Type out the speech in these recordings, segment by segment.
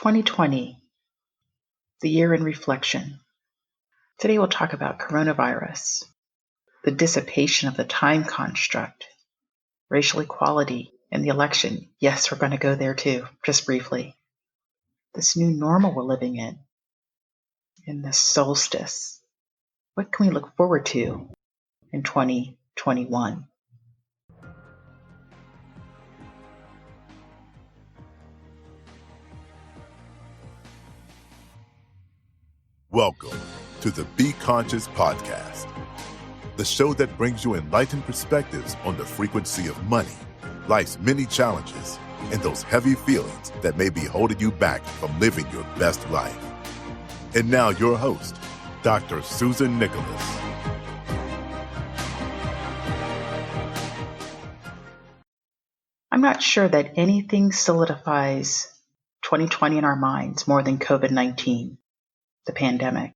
2020, the year in reflection. Today we'll talk about coronavirus, the dissipation of the time construct, racial equality, and the election. Yes, we're going to go there too, just briefly. This new normal we're living in this solstice. What can we look forward to in 2021? Welcome to the Be Conscious Podcast, the show that brings you enlightened perspectives on the frequency of money, life's many challenges, and those heavy feelings that may be holding you back from living your best life. And now your host, Dr. Susan Nicholas. I'm not sure that anything solidifies 2020 in our minds more than COVID-19, the pandemic.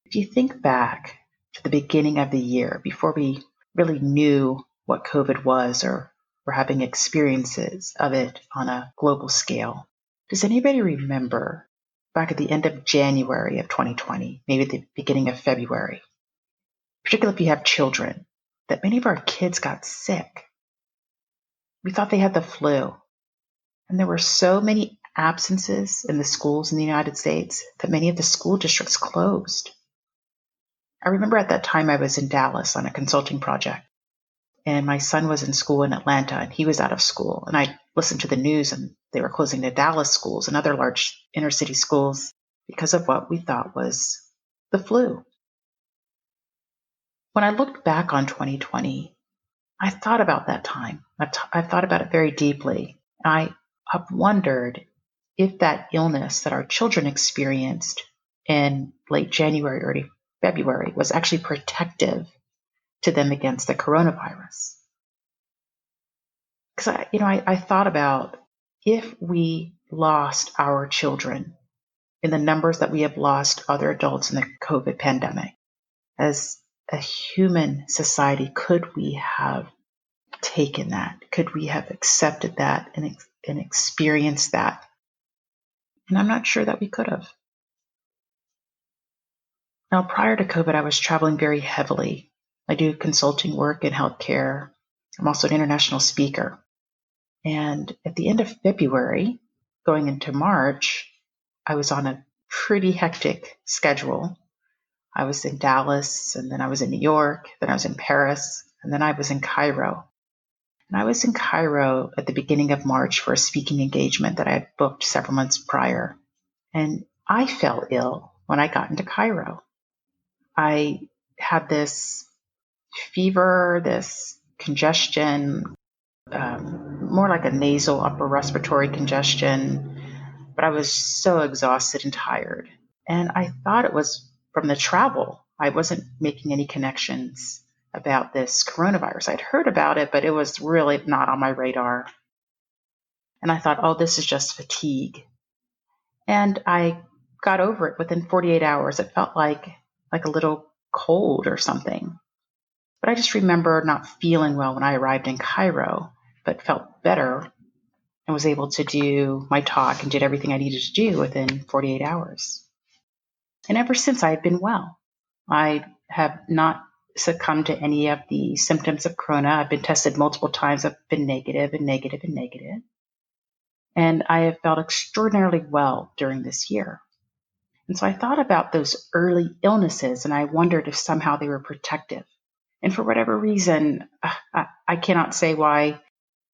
If you think back to the beginning of the year, before we really knew what COVID was or were having experiences of it on a global scale, does anybody remember back at the end of January of 2020, maybe at the beginning of February, particularly if you have children, that many of our kids got sick? We thought they had the flu. And there were so many absences in the schools in the United States that many of the school districts closed. I remember at that time I was in Dallas on a consulting project, and my son was in school in Atlanta, and he was out of school. And I listened to the news, and they were closing the Dallas schools and other large inner city schools because of what we thought was the flu. When I looked back on 2020, I thought about that time. I thought about it very deeply. I have wondered if that illness that our children experienced in late January, early February was actually protective to them against the coronavirus. Because I thought about if we lost our children in the numbers that we have lost other adults in the COVID pandemic, as a human society, could we have taken that? Could we have accepted that and experienced that? And I'm not sure that we could have. Now, prior to COVID, I was traveling very heavily. I do consulting work in healthcare. I'm also an international speaker. And at the end of February, going into March, I was on a pretty hectic schedule. I was in Dallas, and then I was in New York, then I was in Paris, and then I was in Cairo. And I was in Cairo at the beginning of March for a speaking engagement that I had booked several months prior. And I fell ill when I got into Cairo. I had this fever, this congestion, more like a nasal upper respiratory congestion, but I was so exhausted and tired. And I thought it was from the travel. I wasn't making any connections about this coronavirus. I'd heard about it, but it was really not on my radar. And I thought, oh, this is just fatigue. And I got over it within 48 hours. It felt like a little cold or something. But I just remember not feeling well when I arrived in Cairo, but felt better and was able to do my talk and did everything I needed to do within 48 hours. And ever since, I have been well. I have not succumbed to any of the symptoms of corona. I've been tested multiple times. I've been negative and negative and negative. And I have felt extraordinarily well during this year. And so I thought about those early illnesses, and I wondered if somehow they were protective. And for whatever reason, I cannot say why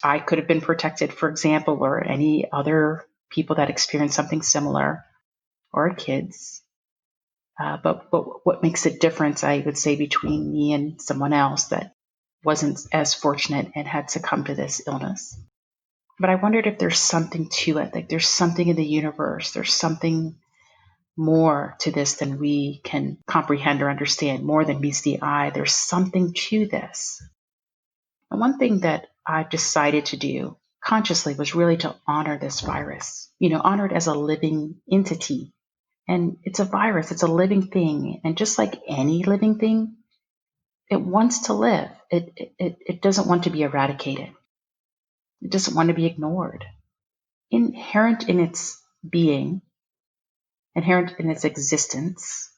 I could have been protected, for example, or any other people that experienced something similar, or kids. But what makes a difference, I would say, between me and someone else that wasn't as fortunate and had succumbed to this illness. But I wondered if there's something to it, like there's something in the universe, there's something more to this than we can comprehend or understand, more than meets the eye. There's something to this. And one thing that I've decided to do consciously was really to honor this virus, honor it as a living entity. And it's a virus, it's a living thing. And just like any living thing, it wants to live. It doesn't want to be eradicated. It doesn't want to be ignored. inherent in its being, inherent in its existence,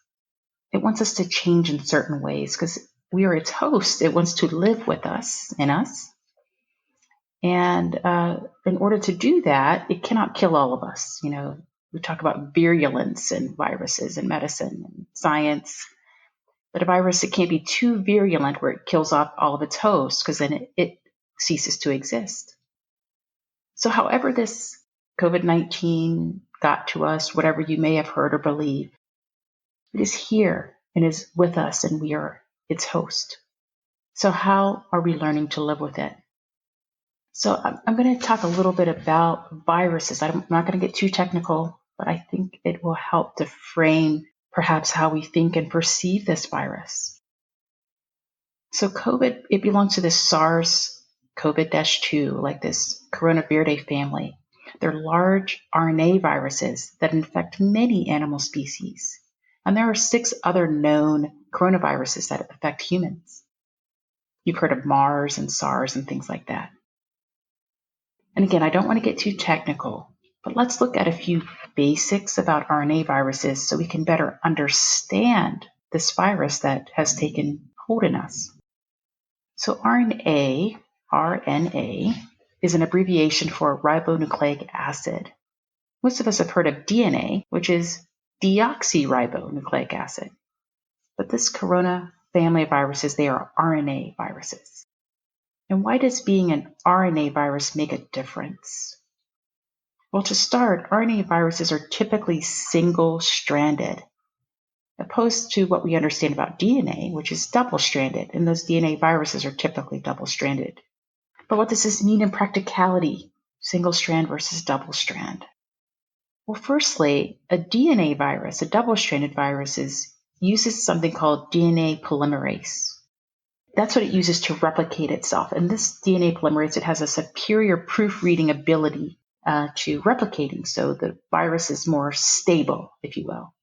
it wants us to change in certain ways because we are its host. It wants to live with us, in us. And in order to do that, it cannot kill all of us. We talk about virulence in viruses in medicine and science. But a virus, it can't be too virulent where it kills off all of its hosts because then it ceases to exist. So however this COVID-19 got to us, whatever you may have heard or believe, it is here and is with us and we are its host. So how are we learning to live with it? So I'm going to talk a little bit about viruses. I'm not going to get too technical, but I think it will help to frame perhaps how we think and perceive this virus. So COVID, it belongs to this SARS-CoV-2, like this coronavirus family. They're large RNA viruses that infect many animal species. And there are 6 other known coronaviruses that affect humans. You've heard of MERS and SARS and things like that. And again, I don't want to get too technical, but let's look at a few basics about RNA viruses so we can better understand this virus that has taken hold in us. So RNA, is an abbreviation for ribonucleic acid. Most of us have heard of DNA, which is deoxyribonucleic acid. But this corona family of viruses, they are RNA viruses. And why does being an RNA virus make a difference? Well, to start, RNA viruses are typically single-stranded, opposed to what we understand about DNA, which is double-stranded, and those DNA viruses are typically double-stranded. But what does this mean in practicality, single-strand versus double-strand? Well, firstly, a DNA virus, a double-stranded virus, uses something called DNA polymerase. That's what it uses to replicate itself. And this DNA polymerase, it has a superior proofreading ability to replicating, so the virus is more stable, if you will.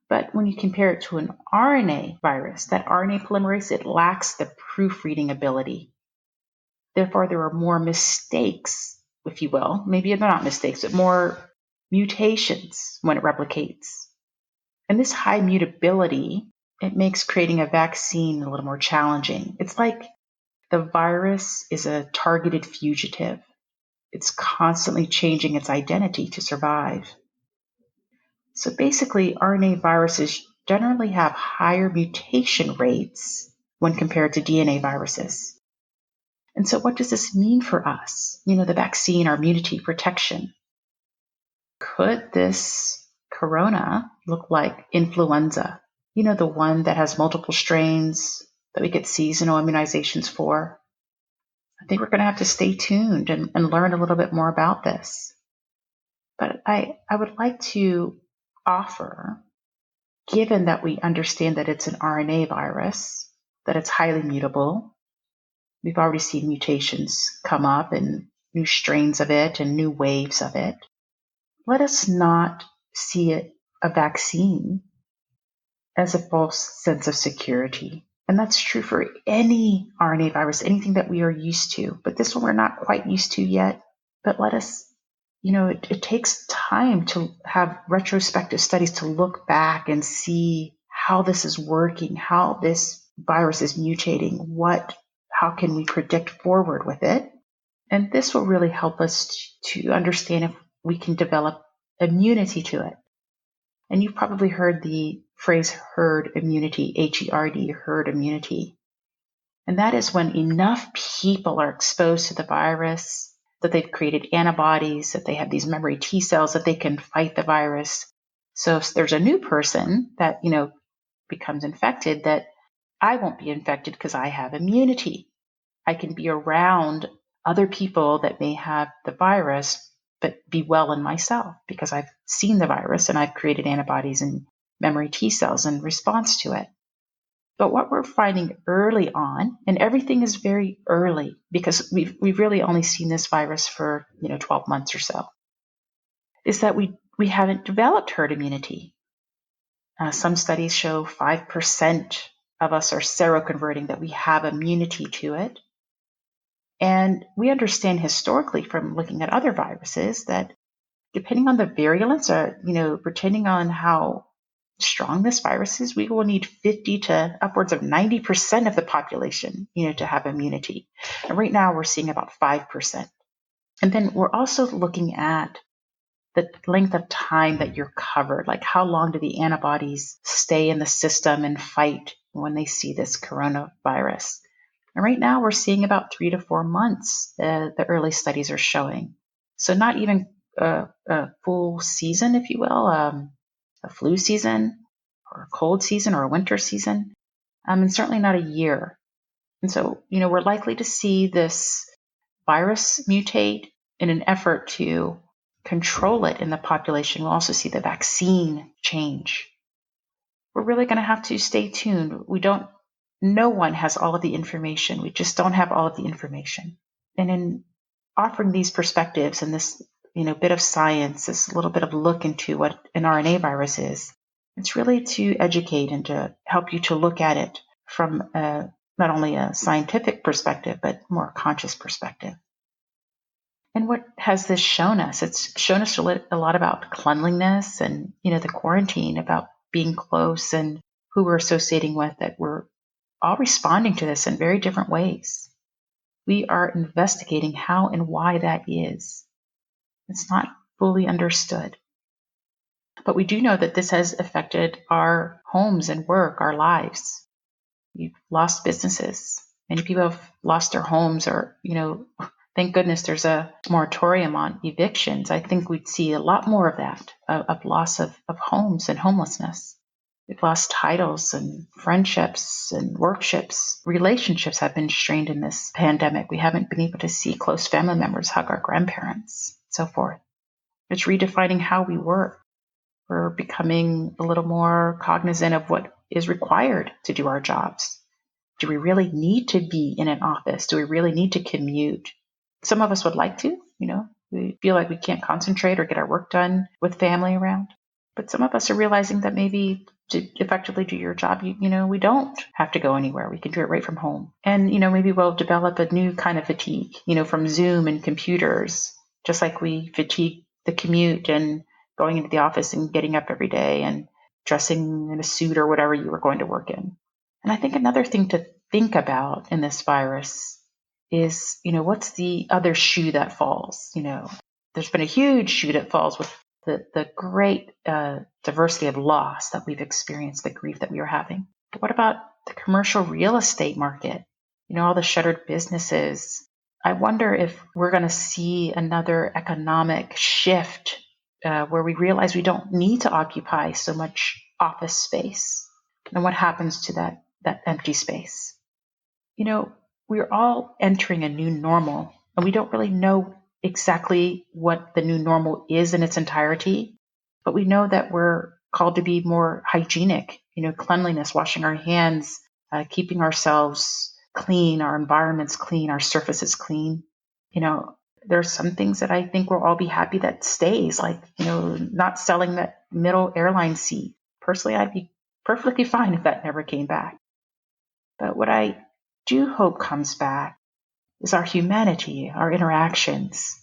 But when you compare it to an RNA virus, that RNA polymerase, it lacks the proofreading ability. Therefore, there are more mistakes, if you will. Maybe they're not mistakes, but more mutations when it replicates. And this high mutability, it makes creating a vaccine a little more challenging. It's like the virus is a targeted fugitive. It's constantly changing its identity to survive. So basically, RNA viruses generally have higher mutation rates when compared to DNA viruses. And so what does this mean for us? The vaccine, our immunity, protection. Could this corona look like influenza? The one that has multiple strains that we get seasonal immunizations for? I think we're going to have to stay tuned and learn a little bit more about this. But I would like to offer, given that we understand that it's an RNA virus, that it's highly mutable, we've already seen mutations come up and new strains of it and new waves of it. Let us not see it, a vaccine, as a false sense of security. And that's true for any RNA virus, anything that we are used to. But this one we're not quite used to yet. But let us, it takes time to have retrospective studies to look back and see how this is working, how this virus is mutating, how can we predict forward with it. And this will really help us to understand if we can develop immunity to it. And you've probably heard the phrase herd immunity, H-E-R-D, herd immunity. And that is when enough people are exposed to the virus, that they've created antibodies, that they have these memory T cells, that they can fight the virus. So if there's a new person that, becomes infected, that I won't be infected because I have immunity. I can be around other people that may have the virus, but be well in myself because I've seen the virus and I've created antibodies and memory T cells in response to it. But what we're finding early on, and everything is very early because we've really only seen this virus for 12 months or so, is that we haven't developed herd immunity. Some studies show 5% of us are seroconverting, that we have immunity to it. And we understand historically from looking at other viruses that depending on the virulence or, depending on how strong this virus is, we will need 50 to upwards of 90% of the population, to have immunity. And right now we're seeing about 5%. And then we're also looking at the length of time that you're covered, like how long do the antibodies stay in the system and fight when they see this coronavirus. And right now we're seeing about 3 to 4 months, the early studies are showing. So not even a full season, if you will, a flu season or a cold season or a winter season, and certainly not a year. And so, we're likely to see this virus mutate in an effort to control it in the population. We'll also see the vaccine change. We're really going to have to stay tuned. No one has all of the information. We just don't have all of the information. And in offering these perspectives and this, bit of science, this little bit of look into what an RNA virus is, it's really to educate and to help you to look at it from not only a scientific perspective, but more conscious perspective. And what has this shown us? It's shown us a lot about cleanliness and, the quarantine, about being close and who we're associating with, that we're all responding to this in very different ways. We are investigating how and why that is. It's not fully understood. But we do know that this has affected our homes and work, our lives. We've lost businesses. Many people have lost their homes or, thank goodness there's a moratorium on evictions. I think we'd see a lot more of that, of loss of homes and homelessness. We've lost titles and friendships and workships. Relationships have been strained in this pandemic. We haven't been able to see close family members hug our grandparents, so forth. It's redefining how we work. We're becoming a little more cognizant of what is required to do our jobs. Do we really need to be in an office? Do we really need to commute? Some of us would like to, we feel like we can't concentrate or get our work done with family around. But some of us are realizing that maybe to effectively do your job, we don't have to go anywhere. We can do it right from home. And, maybe we'll develop a new kind of fatigue, from Zoom and computers, just like we fatigue the commute and going into the office and getting up every day and dressing in a suit or whatever you were going to work in. And I think another thing to think about in this virus is, what's the other shoe that falls? There's been a huge shoe that falls with the great diversity of loss that we've experienced, the grief that we are having. But what about the commercial real estate market? All the shuttered businesses. I wonder if we're going to see another economic shift where we realize we don't need to occupy so much office space. And what happens to that empty space? We're all entering a new normal, and we don't really know exactly what the new normal is in its entirety, but we know that we're called to be more hygienic, cleanliness, washing our hands, keeping ourselves clean, our environments clean, our surfaces clean. There are some things that I think we'll all be happy that stays, like, not selling that middle airline seat. Personally, I'd be perfectly fine if that never came back. But what I do hope comes back is our humanity, our interactions,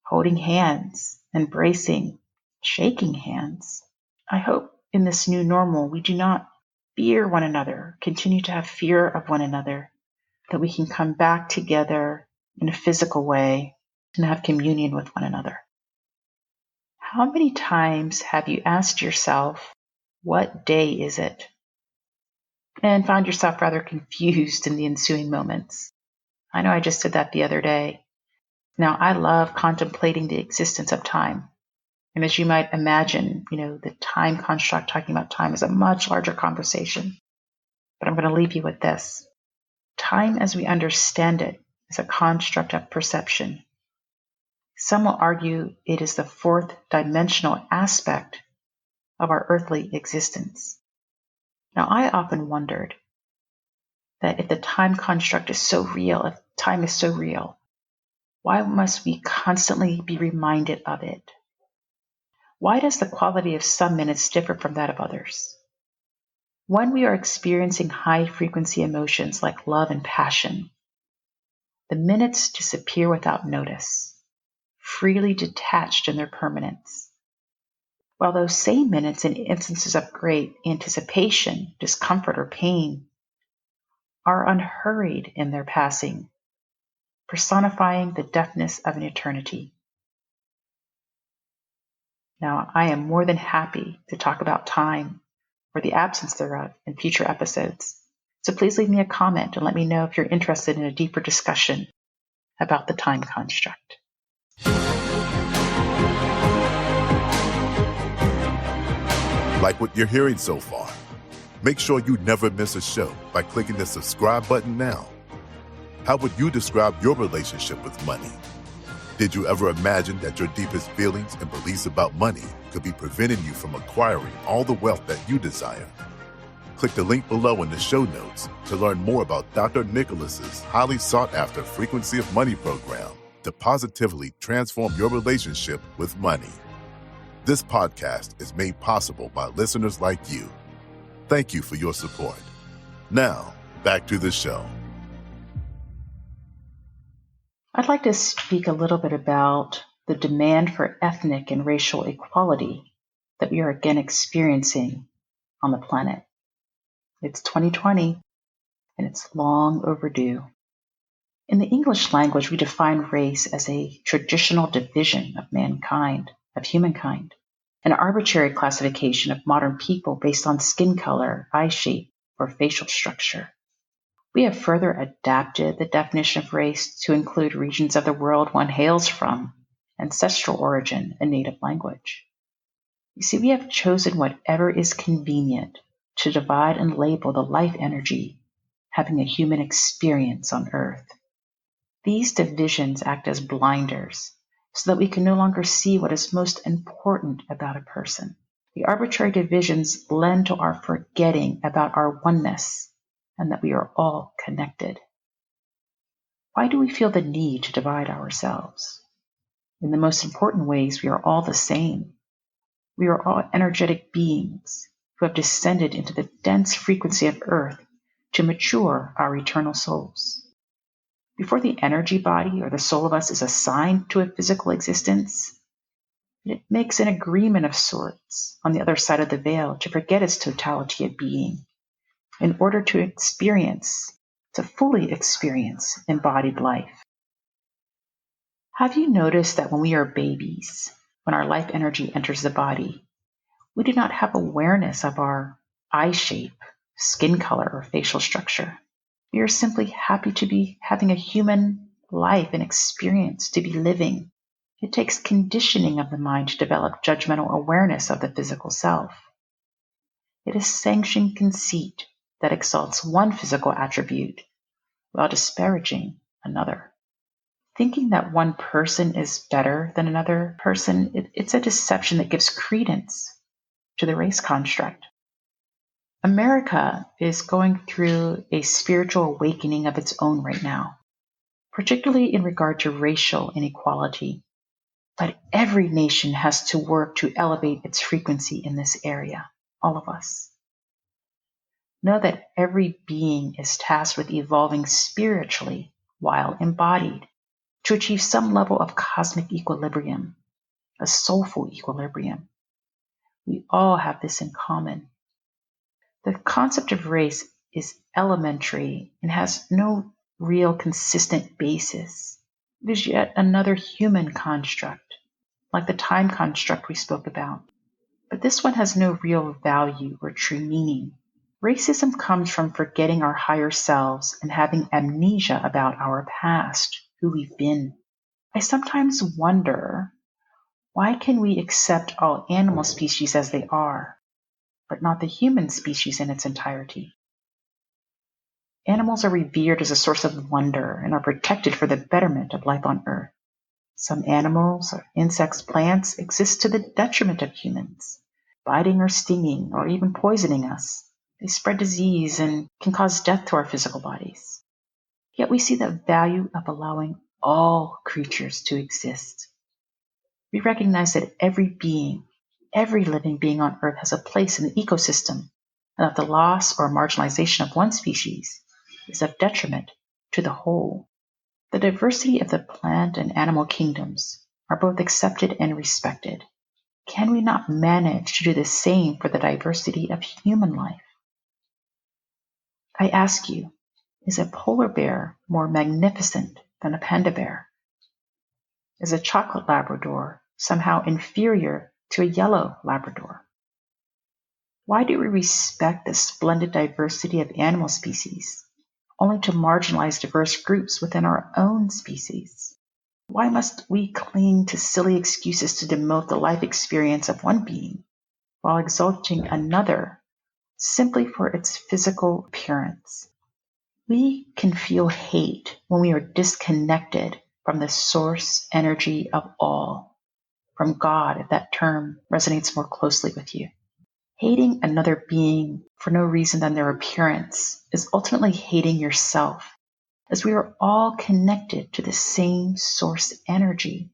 holding hands, embracing, shaking hands. I hope in this new normal we do not fear one another, continue to have fear of one another, that we can come back together in a physical way and have communion with one another. How many times have you asked yourself, what day is it? And found yourself rather confused in the ensuing moments. I know I just did that the other day. Now, I love contemplating the existence of time. And as you might imagine, the time construct, talking about time, is a much larger conversation. But I'm going to leave you with this. Time as we understand it is a construct of perception. Some will argue it is the fourth dimensional aspect of our earthly existence. Now, I often wondered that if the time construct is so real, if time is so real, why must we constantly be reminded of it? Why does the quality of some minutes differ from that of others? When we are experiencing high frequency emotions like love and passion, The minutes disappear without notice, freely detached in their permanence, while those same minutes in instances of great anticipation, discomfort, or pain are unhurried in their passing, personifying the deftness of an eternity. Now, I am more than happy to talk about time or the absence thereof in future episodes. So please leave me a comment and let me know if you're interested in a deeper discussion about the time construct. Like what you're hearing so far? Make sure you never miss a show by clicking the subscribe button now. How would you describe your relationship with money? Did you ever imagine that your deepest feelings and beliefs about money could be preventing you from acquiring all the wealth that you desire? Click the link below in the show notes to learn more about Dr. Nicholas's highly sought-after Frequency of Money program to positively transform your relationship with money. This podcast is made possible by listeners like you. Thank you for your support. Now, back to the show. I'd like to speak a little bit about the demand for ethnic and racial equality that we are again experiencing on the planet. It's 2020, and it's long overdue. In the English language, we define race as a traditional division of mankind, of humankind, an arbitrary classification of modern people based on skin color, eye shape, or facial structure. We have further adapted the definition of race to include regions of the world one hails from, ancestral origin, and native language. You see, we have chosen whatever is convenient to divide and label the life energy having a human experience on Earth. These divisions act as blinders so that we can no longer see what is most important about a person. The arbitrary divisions lend to our forgetting about our oneness and that we are all connected. Why do we feel the need to divide ourselves? In the most important ways, we are all the same. We are all energetic beings who have descended into the dense frequency of Earth to mature our eternal souls. Before the energy body or the soul of us is assigned to a physical existence, it makes an agreement of sorts on the other side of the veil to forget its totality of being in order to fully experience embodied life. Have you noticed that when we are babies, when our life energy enters the body, we do not have awareness of our eye shape, skin color, or facial structure? We are simply happy to be having a human life and experience, to be living. It takes conditioning of the mind to develop judgmental awareness of the physical self. It is sanctioned conceit that exalts one physical attribute while disparaging another. Thinking that one person is better than another person, it's a deception that gives credence to the race construct. America is going through a spiritual awakening of its own right now, particularly in regard to racial inequality. But every nation has to work to elevate its frequency in this area, all of us. Know that every being is tasked with evolving spiritually while embodied to achieve some level of cosmic equilibrium, a soulful equilibrium. We all have this in common. The concept of race is elementary and has no real consistent basis. It is yet another human construct, like the time construct we spoke about. But this one has no real value or true meaning. Racism comes from forgetting our higher selves and having amnesia about our past, who we've been. I sometimes wonder, why can we accept all animal species as they are, but not the human species in its entirety? Animals are revered as a source of wonder and are protected for the betterment of life on Earth. Some animals, insects, plants exist to the detriment of humans, biting or stinging or even poisoning us. They spread disease and can cause death to our physical bodies. Yet we see the value of allowing all creatures to exist. We recognize that every being, every living being on Earth has a place in the ecosystem, and that the loss or marginalization of one species is of detriment to the whole. The diversity of the plant and animal kingdoms are both accepted and respected. Can we not manage to do the same for the diversity of human life? I ask you, is a polar bear more magnificent than a panda bear? Is a chocolate Labrador somehow inferior to a yellow Labrador? Why do we respect the splendid diversity of animal species, only to marginalize diverse groups within our own species? Why must we cling to silly excuses to demote the life experience of one being while exalting another simply for its physical appearance? We can feel hate when we are disconnected from the source energy of all, from God, if that term resonates more closely with you. Hating another being for no reason than their appearance is ultimately hating yourself, as we are all connected to the same source energy.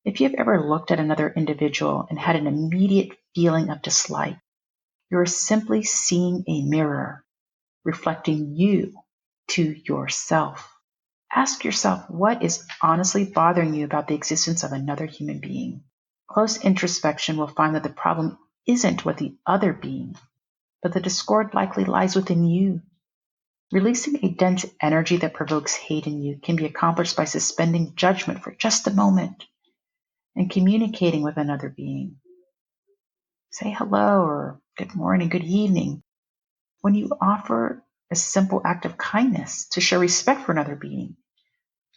If you've ever looked at another individual and had an immediate feeling of dislike, you are simply seeing a mirror reflecting you to yourself. Ask yourself what is honestly bothering you about the existence of another human being. Close introspection will find that the problem isn't with the other being, but the discord likely lies within you. Releasing a dense energy that provokes hate in you can be accomplished by suspending judgment for just a moment and communicating with another being. Say hello or good morning, good evening. When you offer a simple act of kindness to show respect for another being,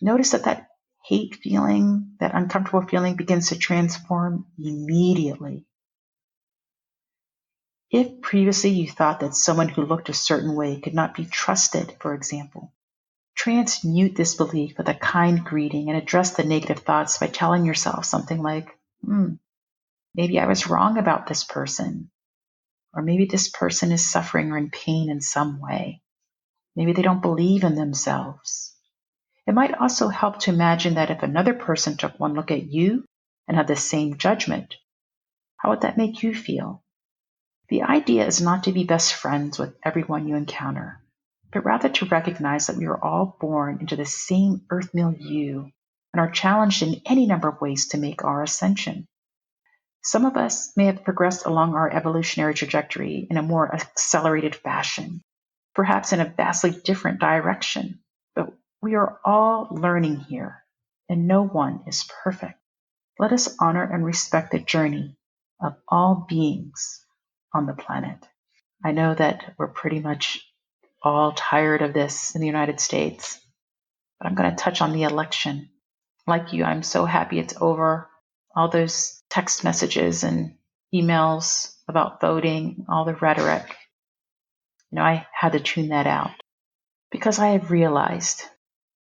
notice that hate feeling, that uncomfortable feeling begins to transform immediately. If previously you thought that someone who looked a certain way could not be trusted, for example, transmute this belief with a kind greeting and address the negative thoughts by telling yourself something like, maybe I was wrong about this person, or maybe this person is suffering or in pain in some way. Maybe they don't believe in themselves. It might also help to imagine that if another person took one look at you and had the same judgment, how would that make you feel? The idea is not to be best friends with everyone you encounter, but rather to recognize that we are all born into the same earth milieu and are challenged in any number of ways to make our ascension. Some of us may have progressed along our evolutionary trajectory in a more accelerated fashion, perhaps in a vastly different direction, but we are all learning here, and no one is perfect. Let us honor and respect the journey of all beings on the planet. I know that we're pretty much all tired of this in the United States, but I'm going to touch on the election. Like you, I'm so happy it's over. All those text messages and emails about voting, all the rhetoric. I had to tune that out because I have realized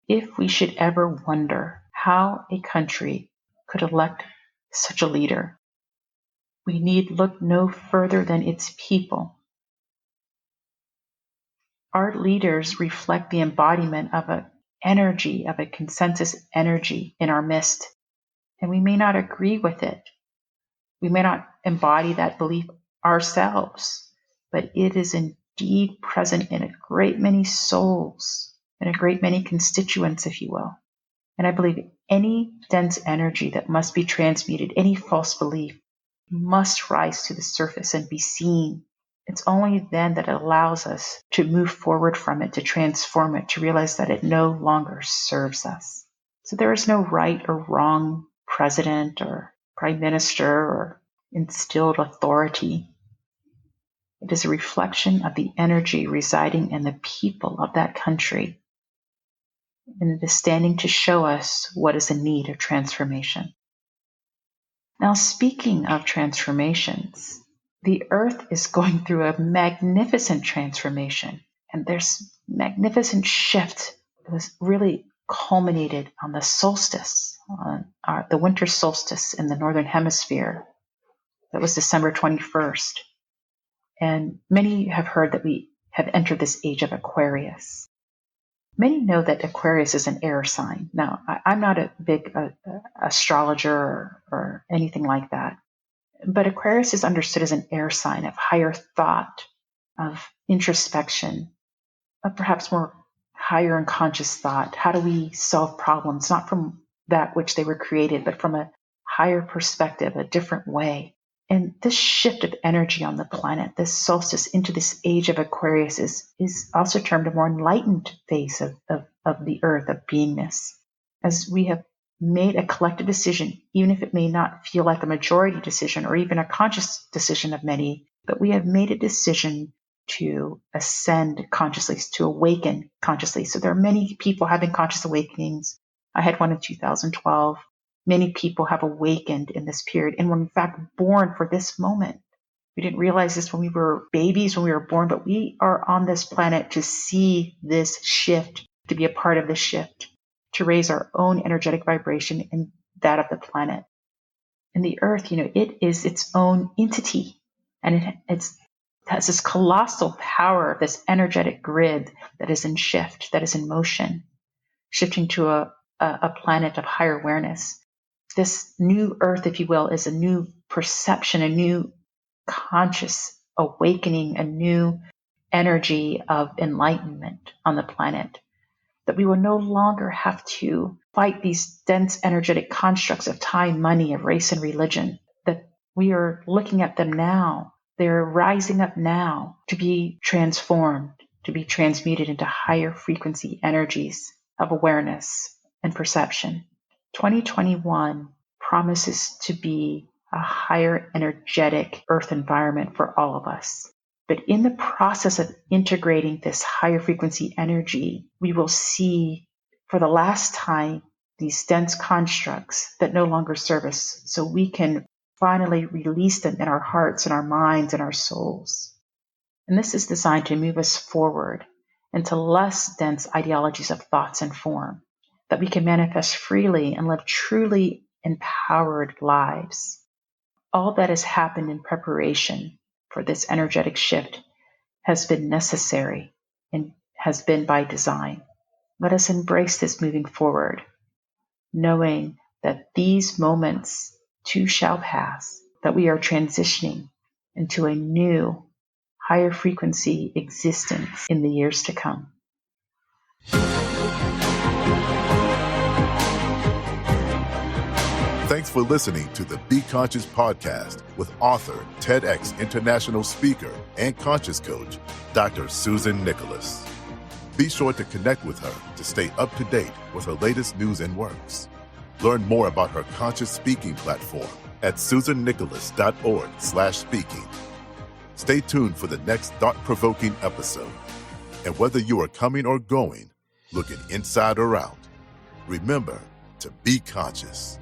if we should ever wonder how a country could elect such a leader, we need look no further than its people. Our leaders reflect the embodiment of an energy, of a consensus energy in our midst, and we may not agree with it. We may not embody that belief ourselves, but it is indeed present in a great many souls, in a great many constituents, if you will. And I believe any dense energy that must be transmuted, any false belief, must rise to the surface and be seen. It's only then that it allows us to move forward from it, to transform it, to realize that it no longer serves us. So there is no right or wrong president or prime minister or instilled authority. It is a reflection of the energy residing in the people of that country. And it is standing to show us what is in need of transformation. Now, speaking of transformations, the earth is going through a magnificent transformation, and there's magnificent shift that was really culminated on the solstice, on the winter solstice in the northern hemisphere. That was December 21st. And many have heard that we have entered this age of Aquarius. Many know that Aquarius is an air sign. Now, I'm not a big astrologer or anything like that, but Aquarius is understood as an air sign of higher thought, of introspection, of perhaps more higher unconscious thought? How do we solve problems, not from that which they were created, but from a higher perspective, a different way? And this shift of energy on the planet, this solstice into this age of Aquarius, is also termed a more enlightened phase of the earth, of beingness. As we have made a collective decision, even if it may not feel like a majority decision or even a conscious decision of many, but we have made a decision to ascend consciously, to awaken consciously. So there are many people having conscious awakenings. I had one in 2012. Many people have awakened in this period and were in fact born for this moment. We didn't realize this when we were babies, when we were born, but we are on this planet to see this shift, to be a part of this shift, to raise our own energetic vibration and that of the planet. And the earth, it is its own entity, and it has this colossal power, this energetic grid that is in shift, that is in motion, shifting to a planet of higher awareness. This new earth, if you will, is a new perception, a new conscious awakening, a new energy of enlightenment on the planet, that we will no longer have to fight these dense energetic constructs of time, money, of race and religion, that we are looking at them now. They're rising up now to be transformed, to be transmuted into higher frequency energies of awareness and perception. 2021 promises to be a higher energetic earth environment for all of us. But in the process of integrating this higher frequency energy, we will see for the last time these dense constructs that no longer serve us, so we can finally release them in our hearts and our minds and our souls. And this is designed to move us forward into less dense ideologies of thoughts and form, that we can manifest freely and live truly empowered lives. All that has happened in preparation for this energetic shift has been necessary and has been by design. Let us embrace this moving forward, knowing that these moments too shall pass, that we are transitioning into a new, higher frequency existence in the years to come. Thanks for listening to the Be Conscious podcast with author, TEDx international speaker, and conscious coach, Dr. Susan Nicholas. Be sure to connect with her to stay up to date with her latest news and works. Learn more about her conscious speaking platform at susannicholas.org/speaking. Stay tuned for the next thought-provoking episode. And whether you are coming or going, looking inside or out, remember to be conscious.